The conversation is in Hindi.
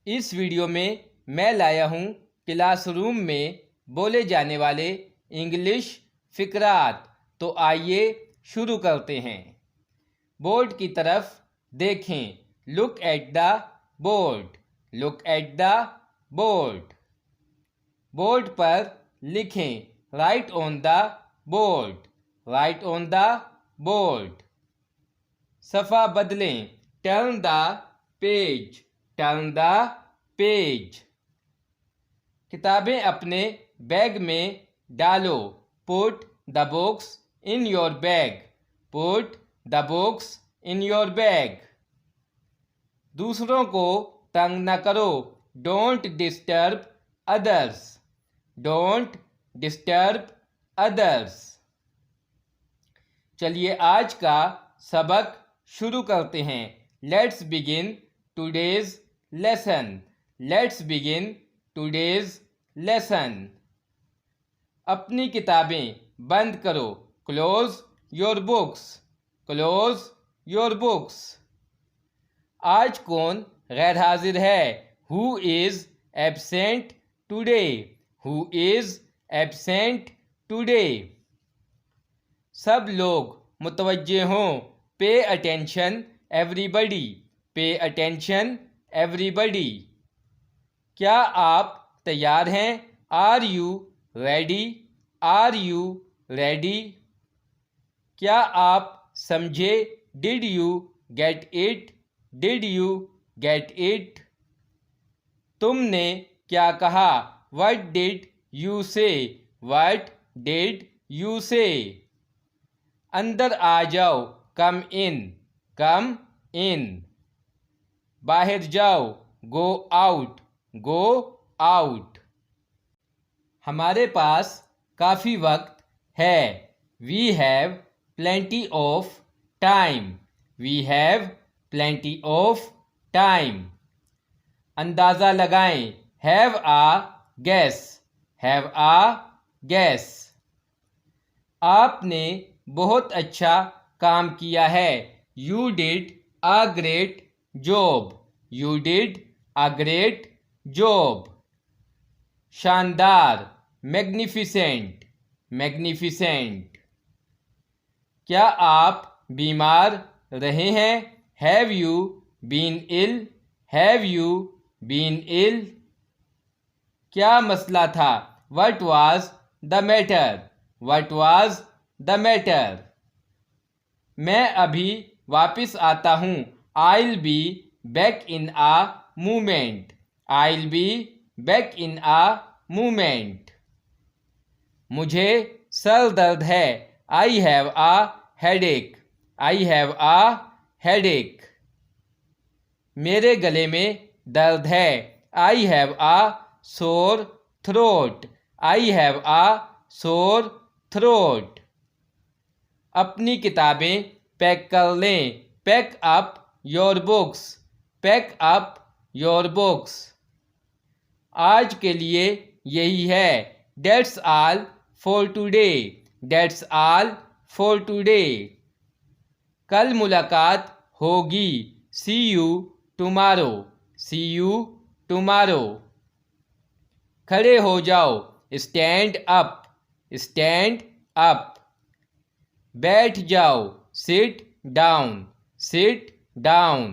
इस वीडियो में मैं लाया हूँ क्लासरूम में बोले जाने वाले इंग्लिश फ़िक़रात। तो आइए शुरू करते हैं। बोर्ड की तरफ देखें। Look at the board. Look at the board. Board पर लिखें right on the board. Right on the board. सफ़ा बदलें। Turn the page. Turn the page. किताबें अपने बैग में डालो। Put the books in your bag. Put the books in your bag. दूसरों को तंग न करो। Don't disturb others. Don't disturb others. चलिए आज का सबक शुरू करते हैं। Let's begin today's lesson. Let's begin today's lesson. अपनी किताबें बंद करो। Close your books. Close your books. आज कौन गैर हाजिर है? Who is absent today? Who is absent today? सब लोग मुतवज्जे हों। Pay attention everybody. Pay attention everybody. क्या आप तैयार हैं? Are you ready? Are you ready? क्या आप समझे? Did you get it? Did you get it? तुमने क्या कहा? What did you say? What did you say? अंदर आ जाओ। कम इन। कम इन। बाहर जाओ। Go out. Go out. हमारे पास काफ़ी वक्त है। We have plenty of time. We have plenty of time. अंदाज़ा लगाएं। Have a guess. Have a guess. आपने बहुत अच्छा काम किया है। You did a great job. You did a great job. शानदार। मैग्निफिसेंट। मैग्निफिसेंट। क्या आप बीमार रहे हैं? Have you been ill? Have you been ill? क्या मसला था? What was the matter? What was the matter? मैं अभी वापस आता हूँ। I'll be back in a moment. I'll be back in a moment. मुझे सर दर्द है। I have a headache. I have a headache. मेरे गले में दर्द है। I have a sore throat. I have a sore throat. अपनी किताबें पैक कर लें। Pack up your books. Pack up your books. आज के लिए यही है। That's all for today. That's all for today. कल मुलाकात होगी। See you tomorrow. See you tomorrow. खड़े हो जाओ। Stand up. Stand up. बैठ जाओ। Sit down. Sit down.